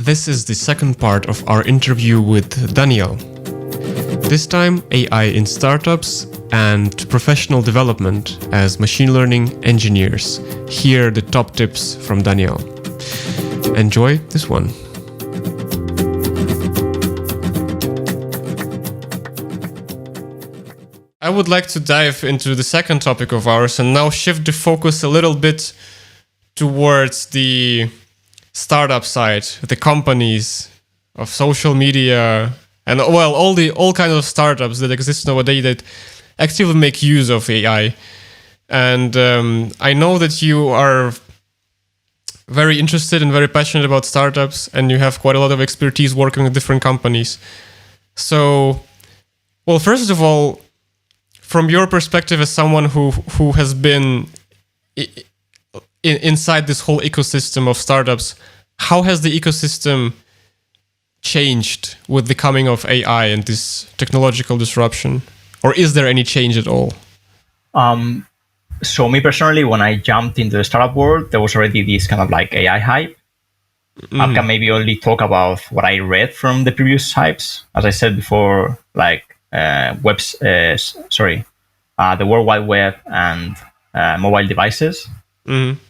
This is the second part of our interview with Daniyal. This time, AI in startups and professional development as machine learning engineers. Here are the top tips from Daniyal. Enjoy this one. I would like to dive into the second topic of ours and now shift the focus a little bit towards the startup side, the companies of social media, and all kind of startups that exist nowadays that actively make use of AI. And I know that you are very interested and very passionate about startups, and you have quite a lot of expertise working with different companies. So, well, first of all, from your perspective as someone who has been inside this whole ecosystem of startups, how has the ecosystem changed with the coming of AI and this technological disruption? Or is there any change at all? So me personally, when I jumped into the startup world, there was already this kind of like AI hype. Mm-hmm. I can maybe only talk about what I read from the previous hypes. As I said before, like the World Wide Web and mobile devices. Mm-hmm.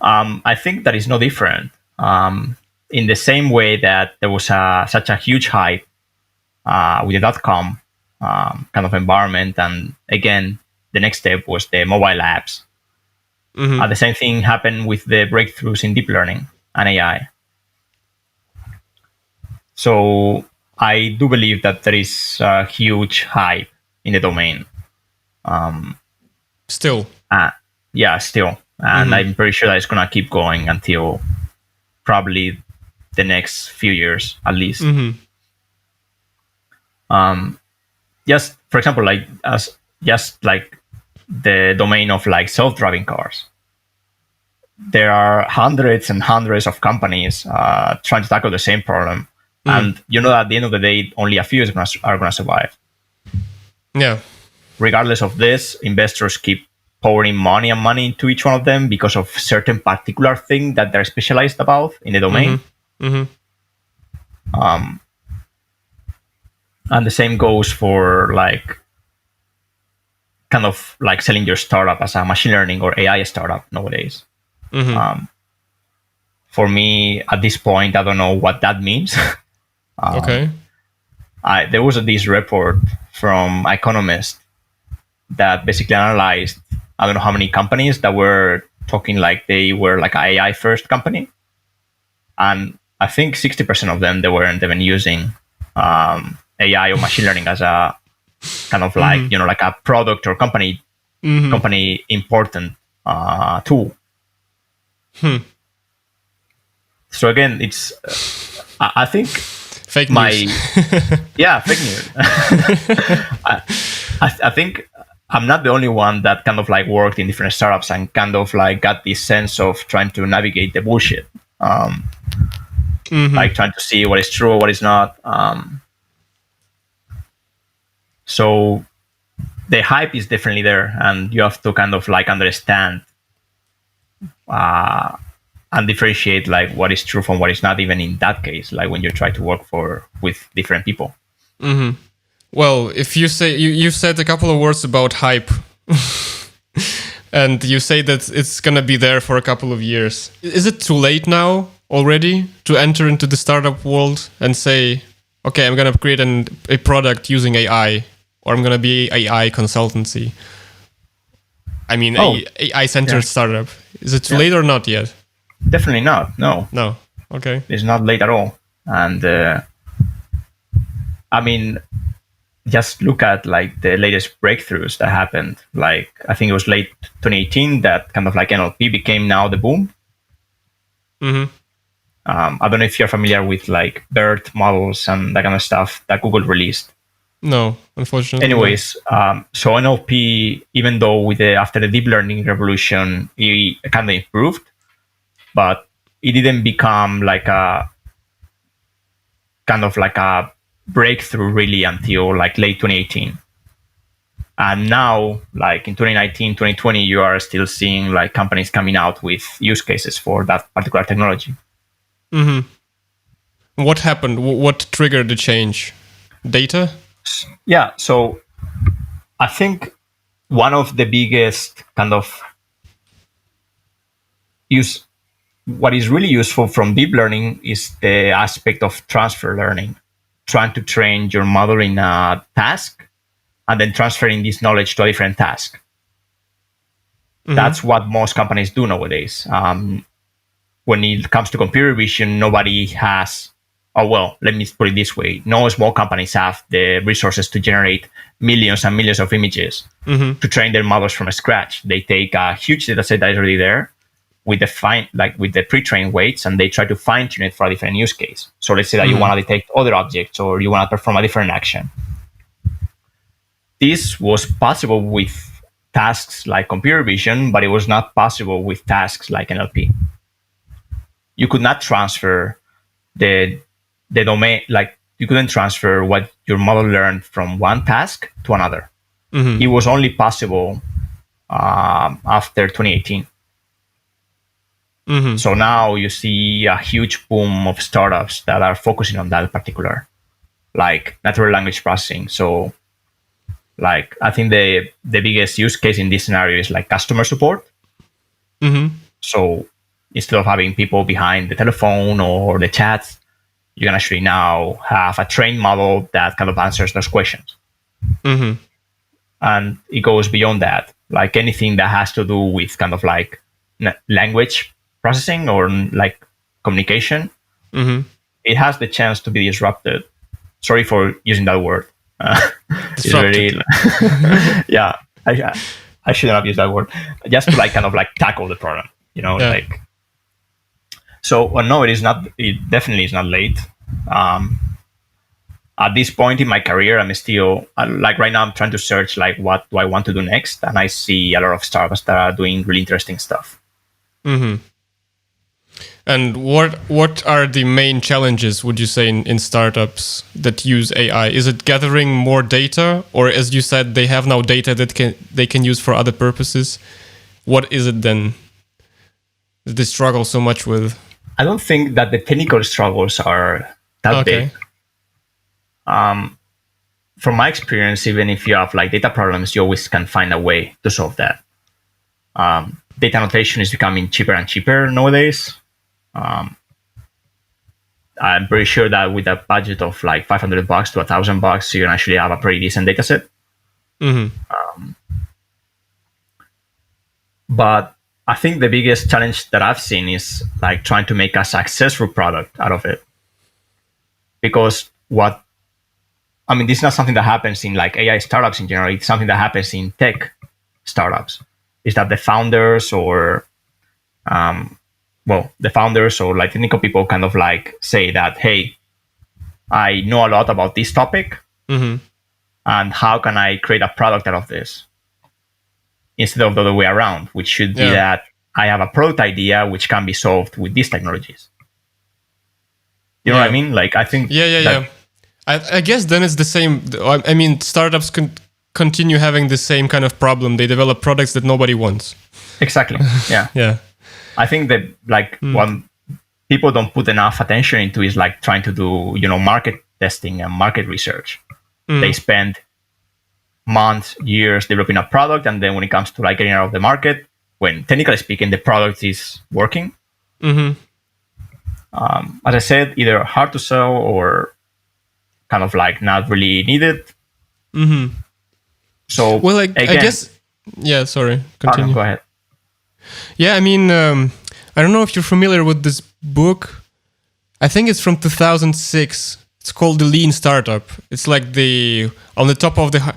I think that is no different. In the same way that there was such a huge hype with the .com kind of environment, and again, the next step was the mobile apps. Mm-hmm. The same thing happened with the breakthroughs in deep learning and AI. So I do believe that there is a huge hype in the domain. Still. Still. And I'm pretty sure that it's going to keep going until probably the next few years, at least. Mm-hmm. Just, for example, just like the domain of like self-driving cars. There are hundreds and hundreds of companies trying to tackle the same problem. And you know, at the end of the day, only a few are going to survive. Yeah. Regardless of this, investors keep pouring money into each one of them because of certain particular thing that they're specialized about in the domain. Mm-hmm. Mm-hmm. And the same goes for like kind of like selling your startup as a machine learning or AI startup nowadays. Mm-hmm. For me, at this point, I don't know what that means. Okay. There was this report from Economist that basically analyzed, I don't know how many companies that were talking like they were like an AI first company. And I think 60% of them, they weren't even using AI or machine learning as a kind of like, like a product or company important tool. So again, it's, I think fake news. Fake news. I think I'm not the only one that kind of like worked in different startups and kind of like got this sense of trying to navigate the bullshit. Like trying to see what is true, what is not. So the hype is definitely there, and you have to kind of like understand and differentiate like what is true from what is not, even in that case, like when you try to work with different people. Mm-hmm. Well, if you say you said a couple of words about hype, and you say that it's gonna be there for a couple of years. Is it too late now already to enter into the startup world and say, okay, I'm gonna create a product using AI, or I'm gonna be AI consultancy? I mean, AI-centered startup. Is it too late or not yet? Definitely not. No. Okay. It's not late at all. And I mean, just look at like the latest breakthroughs that happened. Like I think it was late 2018 that kind of like NLP became now the boom. Mm-hmm. I don't know if you're familiar with like BERT models and that kind of stuff that Google released. No, unfortunately. Anyways, so NLP, even though after the deep learning revolution, it kind of improved, but it didn't become like a kind of like a breakthrough really until like late 2018. And now, like in 2019, 2020, you are still seeing like companies coming out with use cases for that particular technology. What happened? What triggered the change? Data? Yeah. So I think one of the biggest kind of what is really useful from deep learning is the aspect of transfer learning, trying to train your model in a task and then transferring this knowledge to a different task. That's what most companies do nowadays. When it comes to computer vision, nobody has, let me put it this way. No small companies have the resources to generate millions and millions of images to train their models from scratch. They take a huge data set that is already there with the pre-trained weights, and they try to fine-tune it for a different use case. So let's say that you want to detect other objects or you want to perform a different action. This was possible with tasks like computer vision, but it was not possible with tasks like NLP. You could not transfer the domain, like you couldn't transfer what your model learned from one task to another. It was only possible after 2018. So now you see a huge boom of startups that are focusing on that particular, like natural language processing. So like I think the biggest use case in this scenario is like customer support. So instead of having people behind the telephone or the chats, you can actually now have a trained model that kind of answers those questions. And it goes beyond that, like anything that has to do with kind of like language processing or like communication. It has the chance to be disrupted. Sorry for using that word. It's very, yeah, I shouldn't have used that word. Just to like kind of like tackle the problem, like. So no, it is not. It definitely is not late. At this point in my career, I'm still like right now. I'm trying to search like what do I want to do next, and I see a lot of startups that are doing really interesting stuff. And what are the main challenges, would you say, in startups that use AI? Is it gathering more data, or as you said, they have now data that they can use for other purposes? What is it then that they struggle so much with? I don't think that the technical struggles are that big. From my experience, even if you have like data problems, you always can find a way to solve that. Data annotation is becoming cheaper and cheaper nowadays. I'm pretty sure that with a budget of like $500 to $1,000, you can actually have a pretty decent data set. But I think the biggest challenge that I've seen is like trying to make a successful product out of it. Because this is not something that happens in like AI startups in general. It's something that happens in tech startups. Is that the founders or like technical people kind of like say that, hey, I know a lot about this topic, and how can I create a product out of this? Instead of the other way around, which should be that I have a product idea which can be solved with these technologies. You know what I mean? Like, I think... Yeah. I guess then it's the same. I mean, startups can continue having the same kind of problem. They develop products that nobody wants. Exactly, yeah. Yeah. I think that, like, what people don't put enough attention into is, like, trying to do, market testing and market research. They spend months, years developing a product, and then when it comes to like getting out of the market, when technically speaking the product is working, as I said, either hard to sell or kind of like not really needed. So well, again, I guess, sorry, continue. Go ahead. Yeah, I mean, I don't know if you're familiar with this book. I think it's from 2006. It's called The Lean Startup. It's like on the top of the,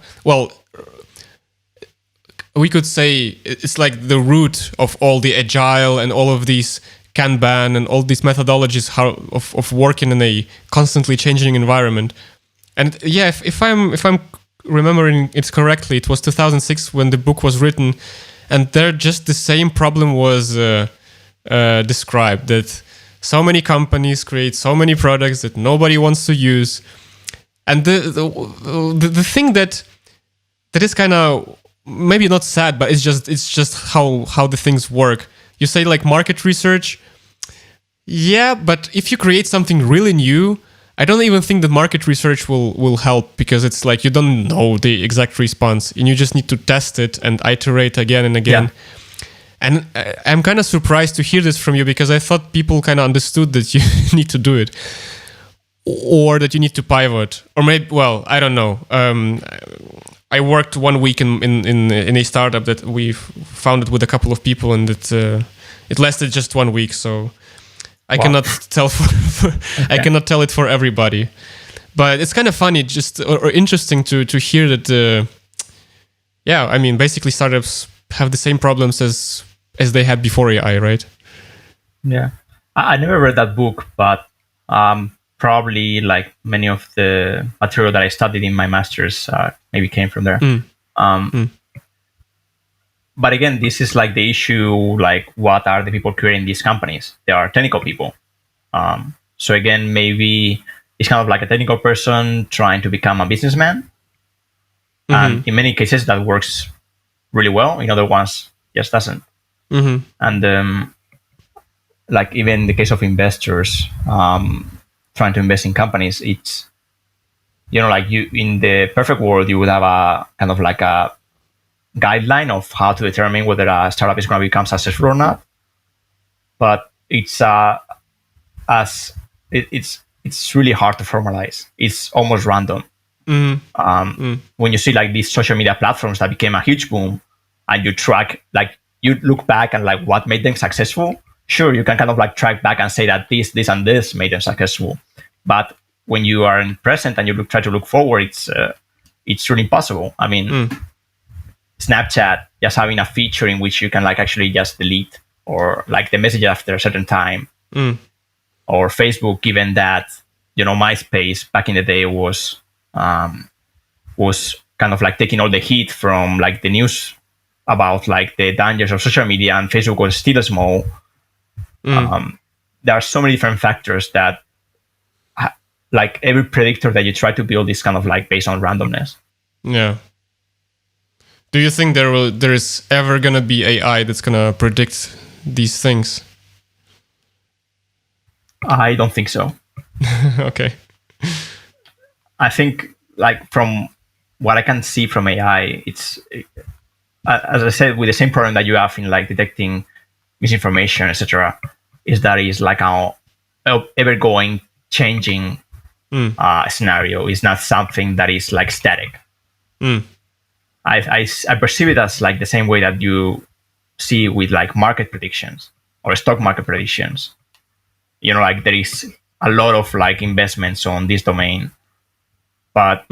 we could say it's like the root of all the agile and all of these Kanban and all these methodologies of working in a constantly changing environment. And yeah, if I'm remembering it correctly, it was 2006 when the book was written, and there just the same problem was described, that so many companies create so many products that nobody wants to use, and the thing that is kind of maybe not sad, but it's just how the things work. You say like market research. Yeah, but if you create something really new, I don't even think the market research will help, because it's like you don't know the exact response and you just need to test it and iterate again and again. Yeah. And I'm kind of surprised to hear this from you, because I thought people kind of understood that you need to do it, or that you need to pivot, or maybe, well, I don't know. I worked 1 week in a startup that we founded with a couple of people, and it lasted just 1 week, so I cannot tell I cannot tell it for everybody. But it's kind of funny, just or interesting to hear that. Yeah, I mean, basically, startups have the same problems as they had before AI, right? Yeah, I never read that book, but probably like many of the material that I studied in my master's maybe came from there. But again, this is like the issue, like what are the people creating these companies? They are technical people. So again, maybe it's kind of like a technical person trying to become a businessman. And in many cases that works really well. In other ones, just doesn't. And like even in the case of investors, trying to invest in companies, it's, like you, in the perfect world, you would have a kind of like a guideline of how to determine whether a startup is going to become successful or not. But it's it's really hard to formalize. It's almost random. When you see like these social media platforms that became a huge boom, and you track, like you look back and like what made them successful. Sure, you can kind of like track back and say that this, and this made them successful. But when you are in present and you try to look forward, it's really impossible. I mean, Snapchat just having a feature in which you can like actually just delete or like the message after a certain time, or Facebook, given that MySpace back in the day was kind of like taking all the heat from like the news about like the dangers of social media, and Facebook was still small. There are so many different factors that like every predictor that you try to build is kind of like based on randomness. Yeah. Do you think there is ever gonna be AI that's gonna predict these things? I don't think so. Okay. I think like from what I can see from AI, it's as I said, with the same problem that you have in like detecting misinformation, etc. Is that is like a ever going changing scenario. It's not something that is like static. I perceive it as like the same way that you see with like market predictions or stock market predictions. Like there is a lot of like investments on this domain, but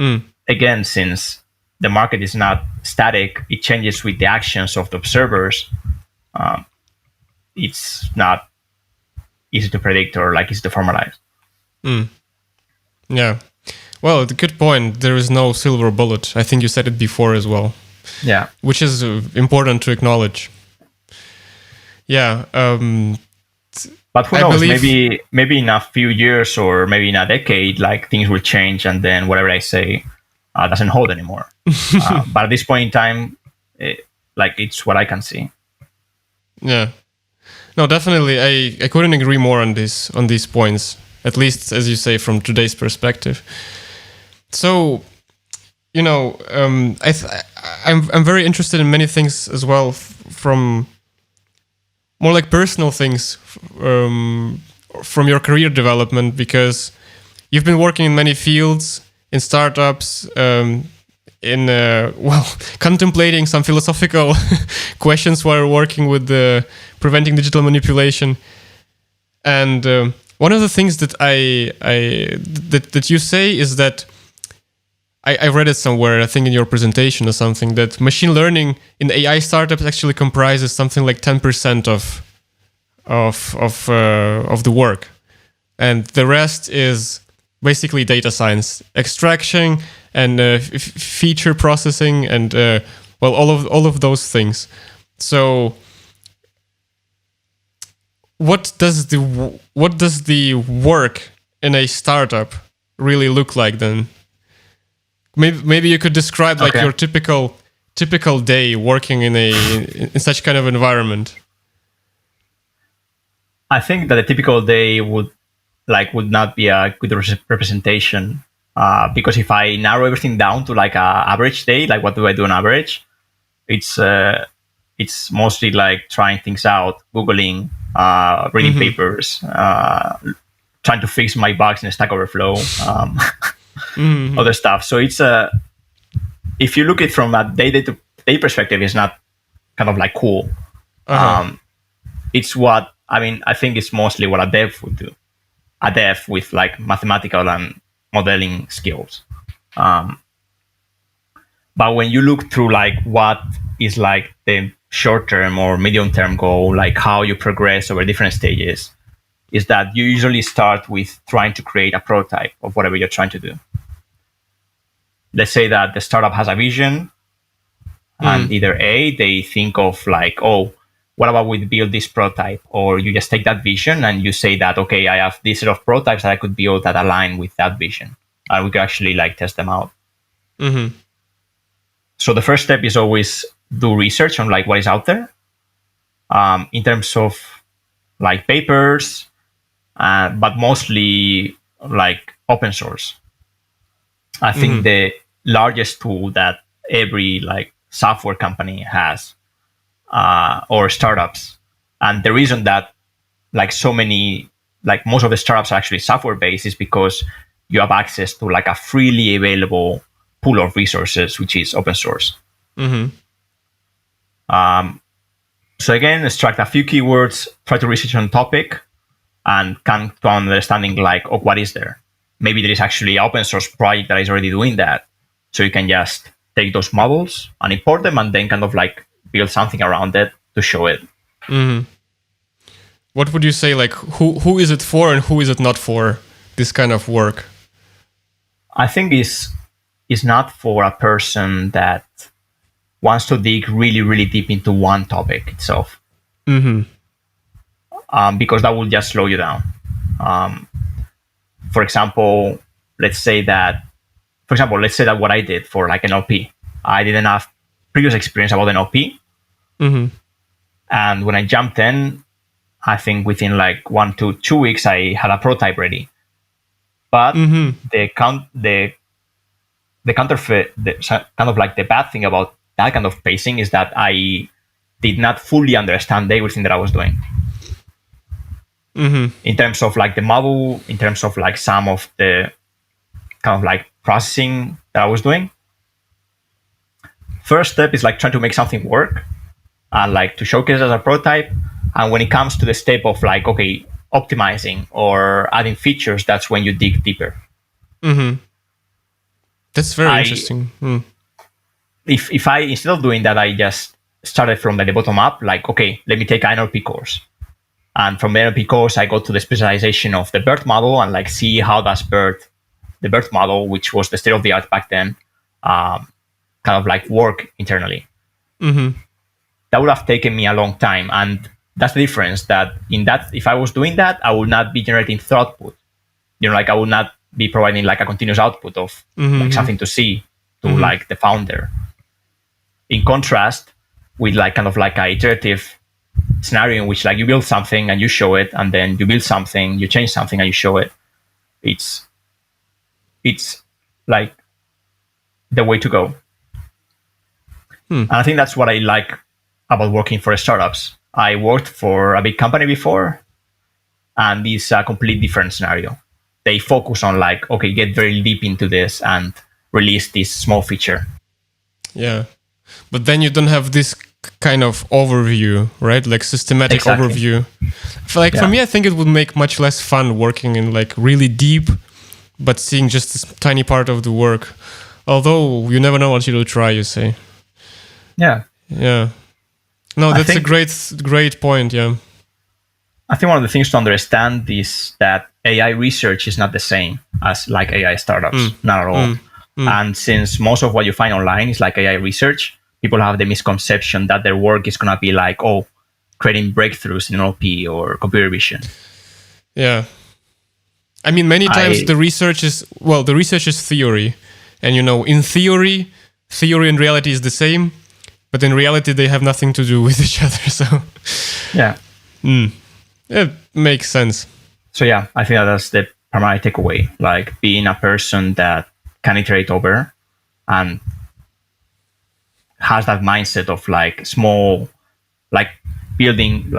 again, since the market is not static, it changes with the actions of the observers. It's not easy to predict or like easy to formalize. Yeah. Well, the good point. There is no silver bullet. I think you said it before as well. Yeah. Which is important to acknowledge. Yeah. But who knows? Maybe in a few years or maybe in a decade, like things will change, and then whatever I say doesn't hold anymore. But at this point in time, it's what I can see. Yeah. No, definitely. I couldn't agree more on these points. At least, as you say, from today's perspective. So, I'm very interested in many things as well, from more like personal things from your career development, because you've been working in many fields, in startups, contemplating some philosophical questions while working with preventing digital manipulation. And one of the things that that you say is that I read it somewhere, I think in your presentation or something, that machine learning in AI startups actually comprises something like 10% of the work, and the rest is basically data science, extraction, and feature processing, and all of those things. So, what does the work in a startup really look like then? Maybe you could describe like your typical day working in such kind of environment. I think that a typical day would not be a good representation, because if I narrow everything down to like a average day, like what do I do on average, it's mostly like trying things out, googling, reading papers, trying to fix my bugs in Stack Overflow, other stuff. So it's if you look at it from a day-to-day perspective, it's not kind of like cool. It's what I think it's mostly what a dev would do. A dev with like mathematical and modeling skills. But when you look through like what is like the short-term or medium-term goal, like how you progress over different stages, is that you usually start with trying to create a prototype of whatever you're trying to do. Let's say that the startup has a vision, and either A, they think of like, oh, what about we build this prototype? Or you just take that vision and you say that, okay, I have this set of prototypes that I could build that align with that vision. And we could actually like test them out. So the first step is always do research on like what is out there, in terms of like papers, but mostly like open source. I think the largest tool that every like software company has, or startups, and the reason that like so many, like most of the startups are actually software based, is because you have access to like a freely available pool of resources, which is open source. So again, extract a few keywords, try to research on topic, and come to understanding like, oh, what is there? Maybe there is actually an open source project that is already doing that. So you can just take those models and import them, and then kind of like build something around it to show it. What would you say, like, who is it for and who is it not for, this kind of work? I think is not for a person that wants to dig really, really deep into one topic itself. Because that will just slow you down. For example, let's say that what I did for like NLP, I didn't have previous experience about NLP. And when I jumped in, I think within like 1 to 2 weeks, I had a prototype ready. But the counterfeit, kind of like the bad thing about that kind of pacing is that I did not fully understand everything that I was doing. In terms of like the model, in terms of like some of the kind of like processing that I was doing. First step is like trying to make something work and like to showcase it as a prototype. And when it comes to the step of like, okay, optimizing or adding features, that's when you dig deeper. That's very interesting. If I, instead of doing that, I just started from the bottom up, like, okay, let me take an NLP course. And from the NLP course, I go to the specialization of the BERT model and like see how does the BERT model, which was the state of the art back then, kind of like work internally. That would have taken me a long time. And that's the difference, that if I was doing that, I would not be generating throughput. Like I would not be providing like a continuous output of like something to see to like the founder. In contrast with like kind of like a iterative scenario in which like you build something and you show it, and then you build something, you change something and you show it. It's like the way to go. And I think that's what I like about working for startups. I worked for a big company before, and it's a completely different scenario. They focus on like, okay, get very deep into this and release this small feature. Yeah. But then you don't have this kind of overview, right? Like systematic overview. For me, I think it would make much less fun working in like really deep, but seeing just this tiny part of the work. Although you never know until you try, you say. Yeah. Yeah. No, that's a great point. Yeah. I think one of the things to understand is that AI research is not the same as like AI startups, not at all. And since most of what you find online is like AI research, people have the misconception that their work is going to be like, creating breakthroughs in NLP or computer vision. Yeah. I mean, many times the research is theory. And, in theory and reality is the same, but in reality, they have nothing to do with each other. So, yeah. Yeah, makes sense. So yeah, I think that's the primary takeaway. Like being a person that can iterate over and has that mindset of like small, like building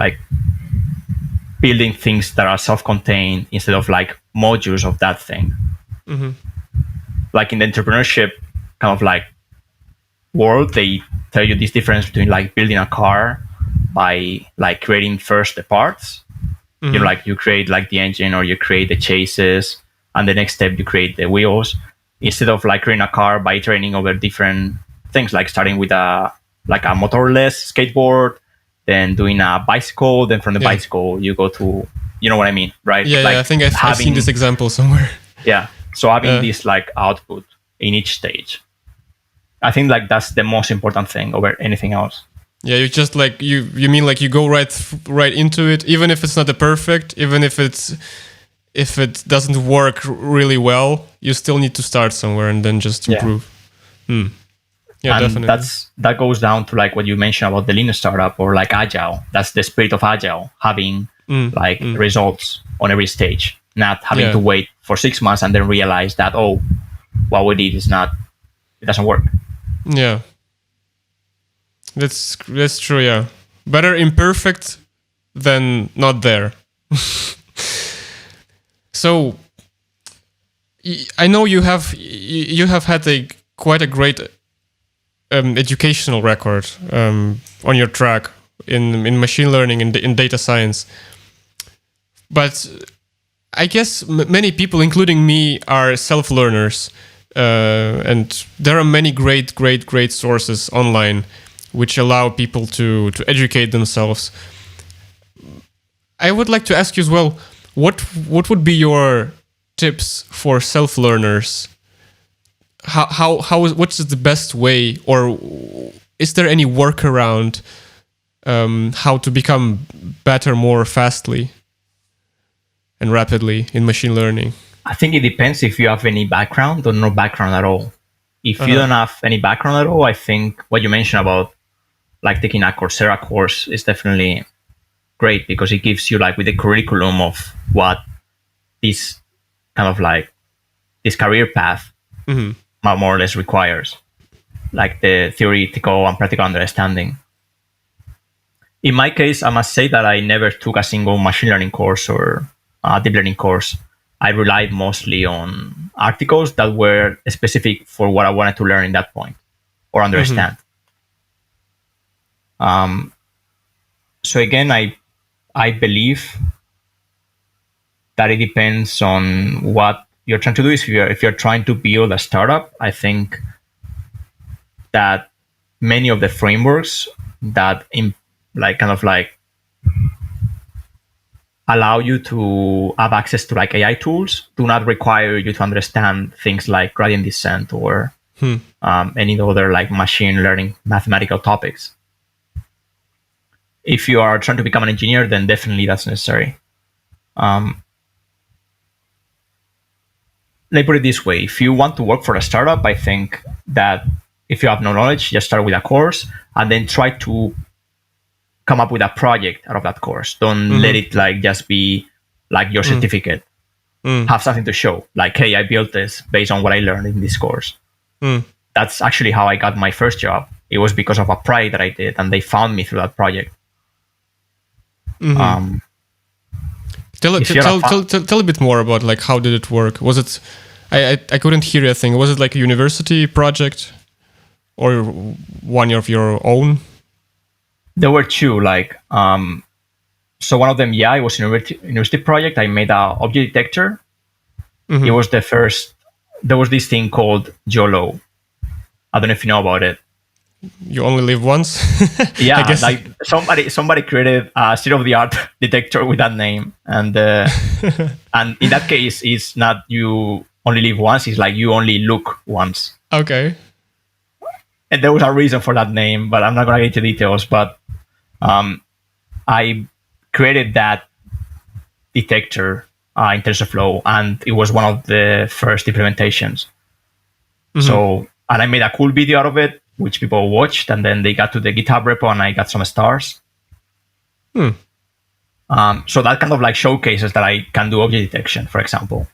things that are self-contained instead of like modules of that thing. Like in the entrepreneurship kind of like world, they tell you this difference between like building a car by like creating first the parts. You know, like you create like the engine or you create the chassis, and the next step you create the wheels, instead of like creating a car by iterating over different things, like starting with a motorless skateboard, then doing a bicycle, then from the bicycle you go to, you know what I mean, right? Yeah, like I think I've seen this example somewhere. Yeah, so having this like output in each stage, I think like that's the most important thing over anything else. Yeah, you just like you mean like you go right into it, even if it's not the perfect, even if it doesn't work really well, you still need to start somewhere and then just improve. Yeah, and definitely. That goes down to like what you mentioned about the lean startup or like agile. That's the spirit of agile, having results on every stage, not having to wait for 6 months and then realize that, oh, what we did it doesn't work. Yeah. That's true, yeah. Better imperfect than not there. So I know you have had quite a great educational record on your track in machine learning and in data science. But I guess many people, including me, are self-learners. And there are many great sources online which allow people to educate themselves. I would like to ask you as well, what would be your tips for self-learners? What is the best way, or is there any workaround how to become better more fastly and rapidly in machine learning? I think it depends if you have any background or no background at all. If you don't have any background at all, I think what you mentioned about like taking a Coursera course is definitely great, because it gives you like with the curriculum of what this kind of like this career path more or less requires, like the theoretical and practical understanding. In my case, I must say that I never took a single machine learning course or deep learning course. I relied mostly on articles that were specific for what I wanted to learn in that point or understand. So again, I believe that it depends on what you're trying to do. If you're trying to build a startup, I think that many of the frameworks that allow you to have access to like AI tools do not require you to understand things like gradient descent or any other like machine learning mathematical topics. If you are trying to become an engineer, then definitely that's necessary. Let me put it this way. If you want to work for a startup, I think that if you have no knowledge, just start with a course and then try to come up with a project out of that course. Don't let it like just be like your certificate. Have something to show. Like, hey, I built this based on what I learned in this course. That's actually how I got my first job. It was because of a project that I did, and they found me through that project. Tell a bit more about like how did it work? Was it? I couldn't hear a thing. Was it like a university project or one of your own? There were two. Like, so one of them, it was a university project. I made an object detector. It was the first. There was this thing called YOLO. I don't know if you know about it. You only live once. Yeah, I guess. Like somebody created a state-of-the-art detector with that name, and and in that case, it's not you only live once. It's like you only look once. Okay. And there was a reason for that name, but I'm not gonna get into details. But I created that detector in TensorFlow, and it was one of the first implementations. So, and I made a cool video out of it, which people watched, and then they got to the GitHub repo, and I got some stars. So that kind of like showcases that I can do object detection, for example.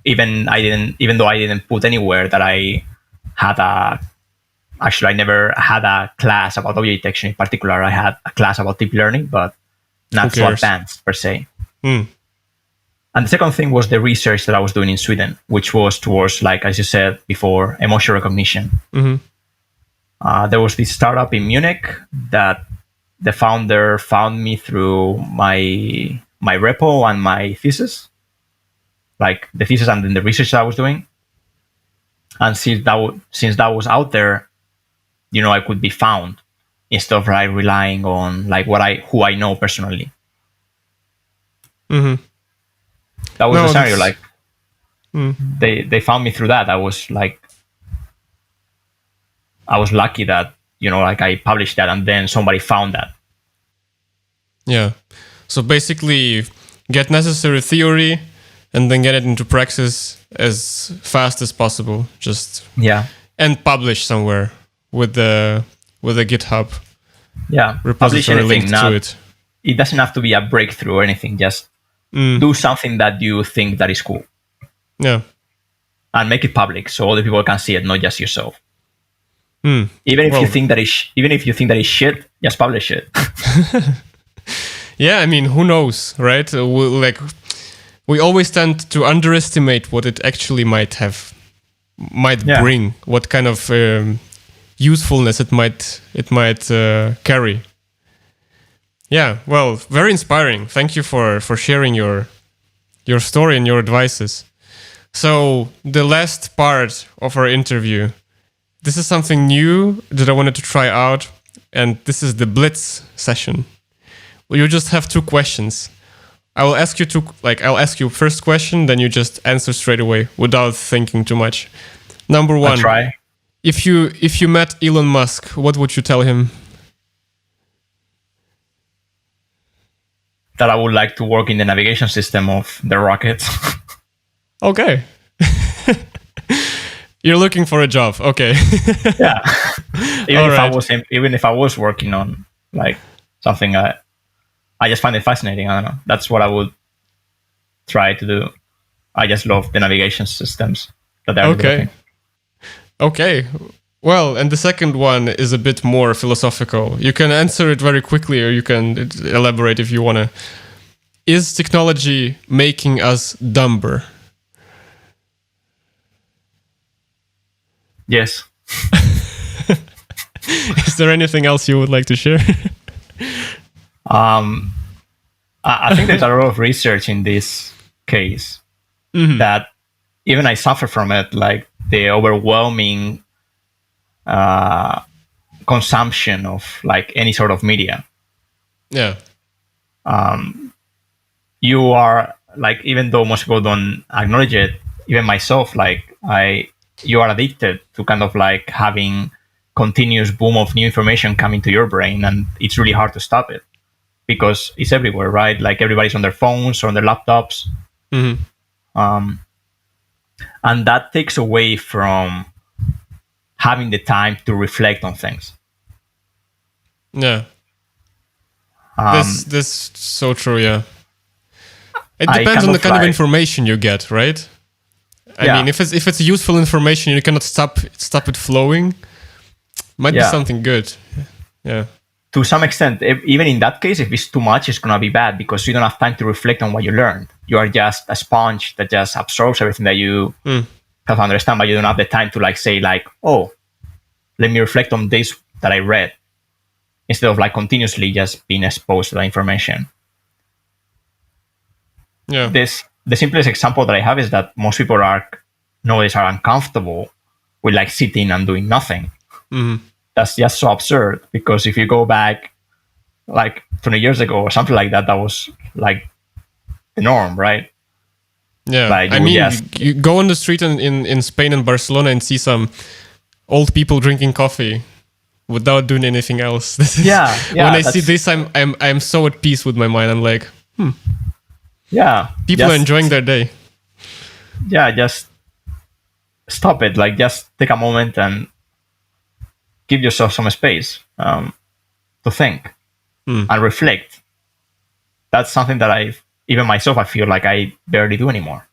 Even though I didn't put anywhere that I had I never had a class about object detection in particular. I had a class about deep learning, but not so advanced per se. And the second thing was the research that I was doing in Sweden, which was towards, like, as you said before, emotion recognition. There was this startup in Munich that the founder found me through my repo and my thesis, like the thesis and then the research that I was doing. And since that was out there, I could be found instead of like relying on like who I know personally. That was the scenario. Like they found me through that. I was lucky that like I published that and then somebody found that. Yeah. So basically, get necessary theory and then get it into praxis as fast as possible. And publish somewhere with a GitHub. Yeah, repository linked to it. It doesn't have to be a breakthrough or anything. Just do something that you think that is cool. Yeah, and make it public so other people can see it, not just yourself. Even if you think that is shit, just publish it. Yeah, I mean, who knows, right? We always tend to underestimate what it actually might bring, what kind of usefulness it might carry. Yeah, well, very inspiring. Thank you for sharing your story and your advices. So the last part of our interview, this is something new that I wanted to try out, and this is the Blitz session. Well, you just have 2 questions. I'll ask you first question, then you just answer straight away without thinking too much. Number 1. I'll try. If you met Elon Musk, what would you tell him? That I would like to work in the navigation system of the rockets. Okay. You're looking for a job. Okay. Yeah. Even if I was working on like something, I just find it fascinating. I don't know. That's what I would try to do. I just love the navigation systems that they're developing. Okay. Well, and the second one is a bit more philosophical. You can answer it very quickly, or you can elaborate if you want to. Is technology making us dumber? Yes. Is there anything else you would like to share? I think there's a lot of research in this case that even I suffer from it, like the overwhelming consumption of like any sort of media. Yeah. You are like, even though most people don't acknowledge it, even myself, like you are addicted to kind of like having continuous boom of new information coming to your brain, and it's really hard to stop it because it's everywhere, right? Like everybody's on their phones or on their laptops. And that takes away from having the time to reflect on things. Yeah. This so true, yeah. It depends on the kind of information you get, right? I mean, if it's useful information, you cannot stop it flowing. Might be something good. Yeah. To some extent, even in that case, if it's too much, it's gonna be bad because you don't have time to reflect on what you learned. You are just a sponge that just absorbs everything that you have to understand, but you don't have the time to like say like, oh, let me reflect on this that I read, instead of like continuously just being exposed to the information. Yeah. The simplest example that I have is that most people nowadays are uncomfortable with like sitting and doing nothing. That's just so absurd, because if you go back like 20 years ago or something like that, that was like the norm, right? Yeah. Like, I mean, you go on the street in Spain and Barcelona and see some old people drinking coffee without doing anything else. Yeah. When I see this, I'm so at peace with my mind. I'm like, yeah, people are enjoying their day. Yeah, just stop it. Like, just take a moment and give yourself some space to think and reflect. that's something that even myself, I feel like I barely do anymore.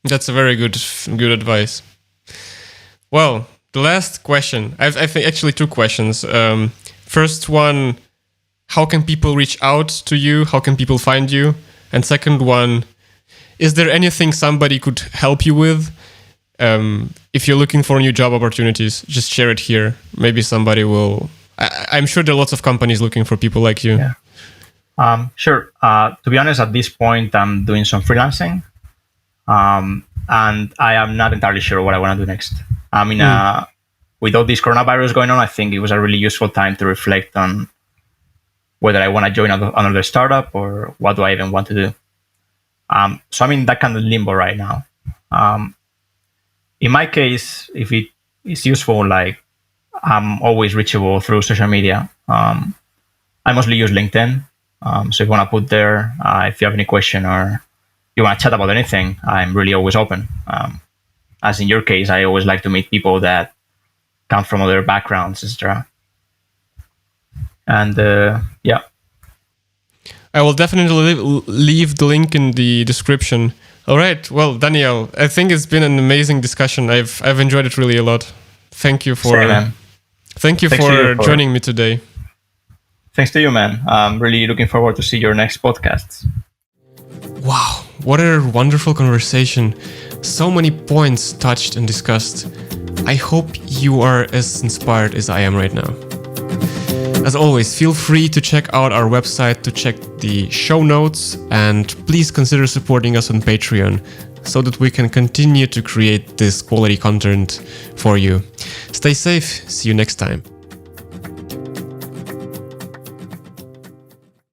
That's a very good advice. Well, the last question. I think actually 2 questions. First one, how can people reach out to you? How can people find you? And second one, is there anything somebody could help you with? If you're looking for new job opportunities, just share it here. Maybe somebody will. I'm sure there are lots of companies looking for people like you. Yeah. Sure. To be honest, at this point, I'm doing some freelancing. And I am not entirely sure what I want to do next. I mean, with all this coronavirus going on, I think it was a really useful time to reflect on whether I want to join another startup or what do I even want to do. So I'm in that kind of limbo right now. In my case, if it is useful, like I'm always reachable through social media. I mostly use LinkedIn. So if you want to put there, if you have any question or you want to chat about anything, I'm really always open. As in your case, I always like to meet people that come from other backgrounds, etc. And yeah. I will definitely leave the link in the description. All right. Well, Daniyal, I think it's been an amazing discussion. I've enjoyed it really a lot. Thank you for Thanks for joining me today. Thanks to you, man. I'm really looking forward to see your next podcasts. Wow, what a wonderful conversation. So many points touched and discussed. I hope you are as inspired as I am right now. As always, feel free to check out our website to check the show notes, and please consider supporting us on Patreon so that we can continue to create this quality content for you. Stay safe. See you next time.